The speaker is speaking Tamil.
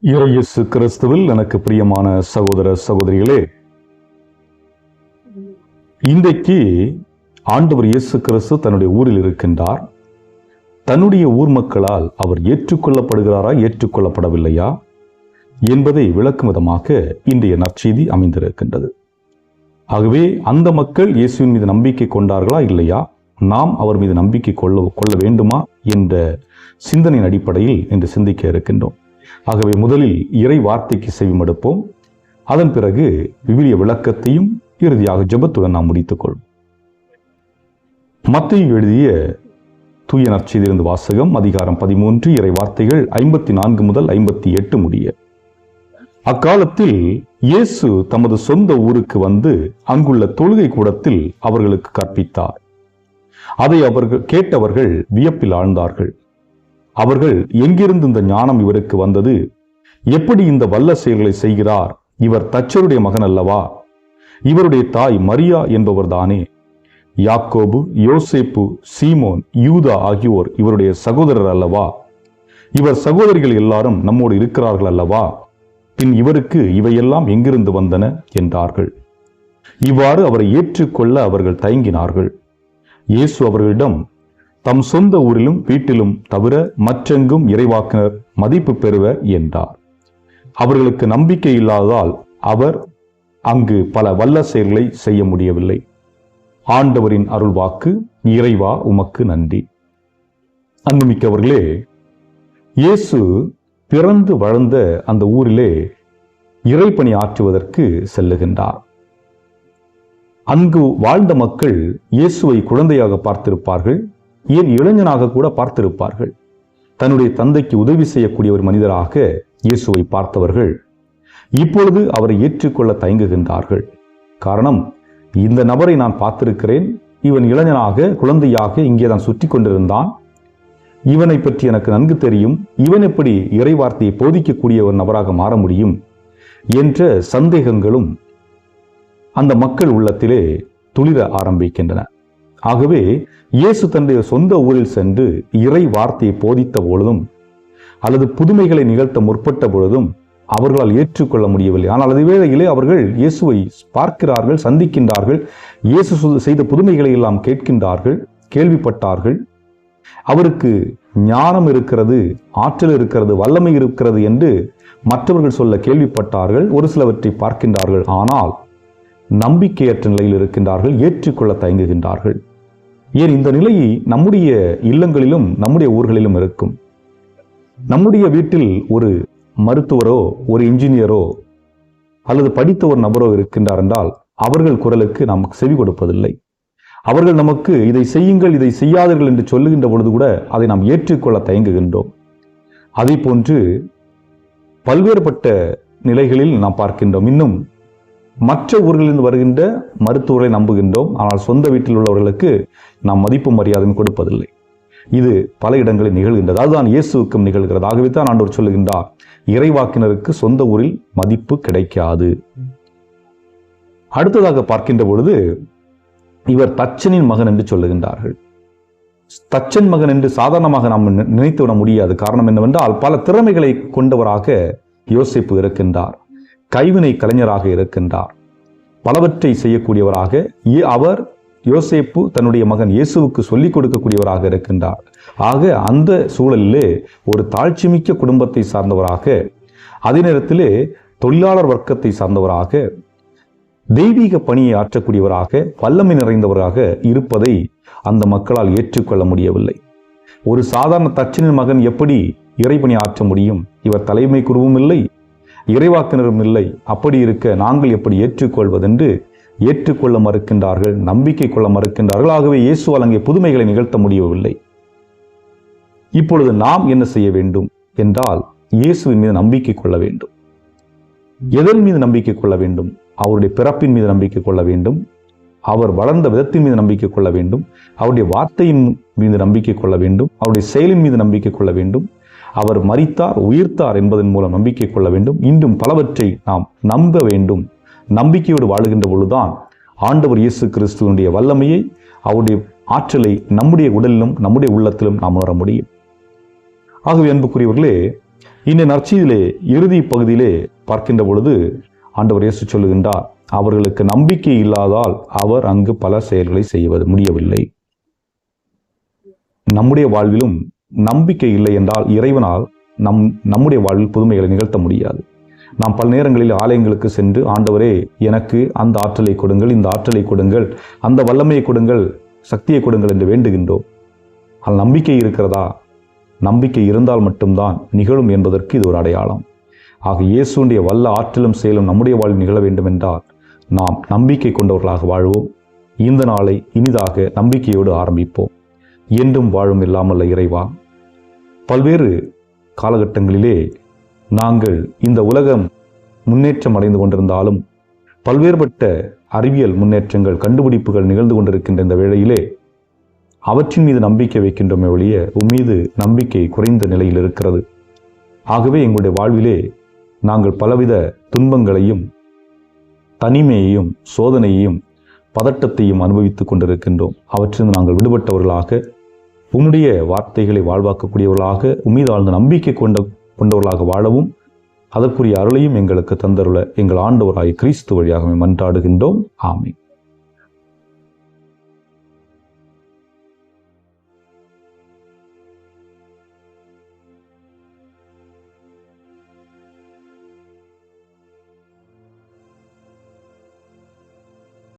இயேசு கிறிஸ்துவில் எனக்கு பிரியமான சகோதர சகோதரிகளே, இன்றைக்கு ஆண்டவர் இயேசு கிறிஸ்து தன்னுடைய ஊரில் இருக்கின்றார். தன்னுடைய ஊர் மக்களால் அவர் ஏற்றுக்கொள்ளப்படுகிறாரா, ஏற்றுக்கொள்ளப்படவில்லையா என்பதை விளக்கும் விதமாக இன்றைய நற்செய்தி அமைந்திருக்கின்றது. ஆகவே அந்த மக்கள் இயேசுவின் மீது நம்பிக்கை கொண்டார்களா இல்லையா, நாம் அவர் மீது நம்பிக்கை கொள்ள வேண்டுமா என்ற சிந்தனையின் அடிப்படையில் இன்று சிந்திக்க இருக்கின்றோம். ஆகவே முதலில் இறை வார்த்தைக்கு செவிமடுப்போம். அதன் பிறகு விவிலிய விளக்கத்தையும் இறுதியாக ஜெபத்துடன் நாம் முடித்துக்கொள்வோம். மத்தேயு எழுதிய தூய நற்செய்தியிலிருந்து வாசகம், அதிகாரம் 13, இறை வார்த்தைகள் 54 முதல் 58 முடிய. அக்காலத்தில் இயேசு தமது சொந்த ஊருக்கு வந்து அங்குள்ள தொழுகை கூடத்தில் அவர்களுக்கு கற்பித்தார். அதை கேட்டவர்கள் வியப்பில் ஆழ்ந்தார்கள். அவர்கள், எங்கிருந்து இந்த ஞானம் இவருக்கு வந்தது? எப்படி இந்த வல்ல செயல்களை செய்கிறார்? இவர் தச்சருடைய மகன் அல்லவா? இவருடைய தாய் மரியா என்பவர் தானே? யாக்கோபு, யோசேப்பு, சீமோன், யூதா ஆகியோர் இவருடைய சகோதரர் அல்லவா? இவர் சகோதரிகள் எல்லாரும் நம்மோடு இருக்கிறார்கள் அல்லவா? பின் இவருக்கு இவையெல்லாம் எங்கிருந்து வந்தன என்றார்கள். இவ்வாறு அவரை ஏற்றுக்கொள்ள அவர்கள் தயங்கினார்கள். இயேசு அவர்களிடம், தம் சொந்த ஊரிலும் வீட்டிலும் தவிர மற்றெங்கும் இறைவாக்கினர் மதிப்பு பெறுவர் என்றார். அவர்களுக்கு நம்பிக்கை இல்லாததால் அவர் அங்கு பல வல்ல செயல்களை செய்ய முடியவில்லை. ஆண்டவரின் அருள்வாக்கு. இறைவா உமக்கு நன்றி. அன்புமிக்கவர்களே, இயேசு பிறந்து வளர்ந்த அந்த ஊரிலே இறைப்பணி ஆற்றுவதற்கு செல்லுகின்றார். அங்கு வாழ்ந்த மக்கள் இயேசுவை குழந்தையாக பார்த்திருப்பார்கள், ஏன் இளைஞனாக கூட பார்த்திருப்பார்கள். தன்னுடைய தந்தைக்கு உதவி செய்யக்கூடிய ஒரு மனிதராக இயேசுவை பார்த்தவர்கள் இப்பொழுது அவரை ஏற்றுக்கொள்ள தயங்குகின்றார்கள். காரணம், இந்த நபரை நான் பார்த்திருக்கிறேன், இவன் இளைஞனாக குழந்தையாக இங்கே தான் சுற்றி கொண்டிருந்தான், இவனை பற்றி எனக்கு நன்கு தெரியும், இவன் எப்படி இறை வார்த்தையை போதிக்கக்கூடிய ஒரு நபராக மாற முடியும் என்ற சந்தேகங்களும் அந்த மக்கள் உள்ளத்திலே துளிர ஆரம்பிக்கின்றன. ஆகவே இயேசு தன்னுடைய சொந்த ஊரில் சென்று இறை வார்த்தையை போதித்த பொழுதும் அல்லது புதுமைகளை நிகழ்த்த முற்பட்ட பொழுதும் அவர்களால் ஏற்றுக்கொள்ள முடியவில்லை. ஆனால் அதே வேளையிலே அவர்கள் இயேசுவை பார்க்கிறார்கள், சந்திக்கின்றார்கள், இயேசு செய்த புதுமைகளை எல்லாம் கேட்கின்றார்கள், கேள்விப்பட்டார்கள். அவருக்கு ஞானம் இருக்கிறது, ஆற்றல் இருக்கிறது, வல்லமை இருக்கிறது என்று மற்றவர்கள் சொல்ல கேள்விப்பட்டார்கள். ஒரு சிலவற்றை பார்க்கின்றார்கள், ஆனால் நம்பிக்கையற்ற நிலையில் இருக்கின்றார்கள், ஏற்றுக்கொள்ள தயங்குகின்றார்கள். ஏன் இந்த நிலையை நம்முடைய இல்லங்களிலும் நம்முடைய ஊர்களிலும் இருக்கும். நம்முடைய வீட்டில் ஒரு மருத்துவரோ ஒரு இன்ஜினியரோ அல்லது படித்த ஒரு நபரோ இருக்கின்றார் என்றால் அவர்கள் குரலுக்கு நாம் செவி கொடுப்பதில்லை. அவர்கள் நமக்கு இதை செய்யுங்கள், இதை செய்யாதீர்கள் என்று சொல்லுகின்ற பொழுது கூட அதை நாம் ஏற்றுக்கொள்ள தயங்குகின்றோம். அதே போன்று பல்வேறுபட்ட நிலைகளில் நாம் பார்க்கின்றோம். இன்னும் மற்ற ஊர்களிலிருந்து வருகின்ற மருத்துவரை நம்புகின்றோம், ஆனால் சொந்த வீட்டில் உள்ளவர்களுக்கு நாம் மதிப்பு மரியாதையும் கொடுப்பதில்லை. இது பல இடங்களில் நிகழ்கின்றது. அதுதான் இயேசுவுக்கும் நிகழ்கிறது. ஆகவே தான் ஆண்டவர் சொல்லுகின்றார், இறைவாக்கினருக்கு சொந்த ஊரில் மதிப்பு கிடைக்காது. அடுத்ததாக பார்க்கின்ற பொழுது இவர் தச்சனின் மகன் என்று சொல்லுகின்றார்கள். தச்சன் மகன் என்று சாதாரணமாக நாம் நினைத்துவிட முடியாது. காரணம் என்னவென்றால் பல திறமைகளை கொண்டவராக யோசேப்பு இருக்கின்றார், கைவினை கலைஞராக இருக்கின்றார், பலவற்றை செய்யக்கூடியவராக அவர் யோசேப்பு தன்னுடைய மகன் இயேசுவுக்கு சொல்லிக் கொடுக்கக்கூடியவராக இருக்கின்றார். ஆக அந்த சூழலிலே ஒரு தாழ்ச்சிமிக்க குடும்பத்தை சார்ந்தவராக, அதே நேரத்திலே தொழிலாளர் வர்க்கத்தை சார்ந்தவராக, தெய்வீக பணியை ஆற்றக்கூடியவராக, வல்லமை நிறைந்தவராக இருப்பதை அந்த மக்களால் ஏற்றுக்கொள்ள முடியவில்லை. ஒரு சாதாரண தச்சனின் மகன் எப்படி இறைப்பணி ஆற்ற முடியும்? இவர் தலைமை குருவும் இல்லை, இறைவாக்கினரும் இல்லை. அப்படி இருக்க நாங்கள் எப்படி ஏற்றுக்கொள்வதென்று ஏற்றுக்கொள்ள மறுக்கின்றார்கள், நம்பிக்கை கொள்ள மறுக்கின்றார்கள். ஆகவே இயேசுவால் அங்கே புதுமைகளை நிகழ்த்த முடியவில்லை. இப்பொழுது நாம் என்ன செய்ய வேண்டும் என்றால், இயேசுவின் மீது நம்பிக்கை கொள்ள வேண்டும். எதன் மீது நம்பிக்கை கொள்ள வேண்டும்? அவருடைய பிறப்பின் மீது நம்பிக்கை கொள்ள வேண்டும், அவர் வளர்ந்த விதத்தின் மீது நம்பிக்கை கொள்ள வேண்டும், அவருடைய வார்த்தையின் மீது நம்பிக்கை கொள்ள வேண்டும், அவருடைய செயலின் மீது நம்பிக்கை கொள்ள வேண்டும், அவர் மரித்தார் உயிர்த்தார் என்பதன் மூலம் நம்பிக்கை கொள்ள வேண்டும். இன்றும் பலவற்றை நாம் நம்ப வேண்டும். நம்பிக்கையோடு வாழுகின்ற பொழுதுதான் ஆண்டவர் இயேசு கிறிஸ்துவனுடைய வல்லமையை, அவருடைய ஆற்றலை நம்முடைய உடலிலும் நம்முடைய உள்ளத்திலும் நாம் உணர முடியும். ஆகவே அன்புக்குரியவர்களே, இந்த நற்செய்தியிலே இறுதி பகுதியிலே பார்க்கின்ற பொழுது ஆண்டவர் இயேசு சொல்லுகின்றார், அவர்களுக்கு நம்பிக்கை இல்லாதால் அவர் அங்கு பல செயல்களை செய்வது முடியவில்லை. நம்முடைய வாழ்விலும் நம்பிக்கை இல்லை என்றால் இறைவனால் நம்முடைய வாழ்வில் புதுமைகளை நிகழ்த்த முடியாது. நாம் பல நேரங்களில் ஆலயங்களுக்கு சென்று, ஆண்டவரே எனக்கு அந்த ஆற்றலை கொடுங்கள், இந்த ஆற்றலை கொடுங்கள், அந்த வல்லமையை கொடுங்கள், சக்தியை கொடுங்கள் என்று வேண்டுகின்றோம். ஆனால் நம்பிக்கை இருக்கிறதா? நம்பிக்கை இருந்தால் மட்டும்தான் நிகழும் என்பதற்கு இது ஒரு அடையாளம். ஆக இயேசுடைய வல்ல ஆற்றலும் செயலும் நம்முடைய வாழ்வில் நிகழ வேண்டும் என்றால் நாம் நம்பிக்கை கொண்டவர்களாக வாழ்வோம். இந்த நாளை இனிதாக நம்பிக்கையோடு ஆரம்பிப்போம். என்றும் வாழும் இல்லாமல்ல இறைவா, பல்வேறு காலகட்டங்களிலே நாங்கள் இந்த உலகம் முன்னேற்றம் அடைந்து கொண்டிருந்தாலும் பல்வேறுபட்ட அறிவியல் முன்னேற்றங்கள், கண்டுபிடிப்புகள் நிகழ்ந்து கொண்டிருக்கின்ற இந்த வேளையிலே அவற்றின் மீது நம்பிக்கை வைக்கின்றோமே ஒழிய உம்மீது நம்பிக்கை குறைந்த நிலையில் இருக்கிறது. ஆகவே எங்களுடைய வாழ்விலே நாங்கள் பலவித துன்பங்களையும் தனிமையையும் சோதனையையும் பதட்டத்தையும் அனுபவித்துக் கொண்டிருக்கின்றோம். அவற்றிலிருந்து நாங்கள் விடுபட்டவர்களாக, உம்முடைய வார்த்தைகளை வாழ்வாக்கக்கூடியவர்களாக, உம்மீது ஆழ்ந்த நம்பிக்கை கொண்டவர்களாக வாழவும் அதற்குரிய அருளையும் எங்களுக்கு தந்தருள எங்கள் ஆண்டவராய் கிறிஸ்து வழியாக மன்றாடுகின்றோம். ஆமென்.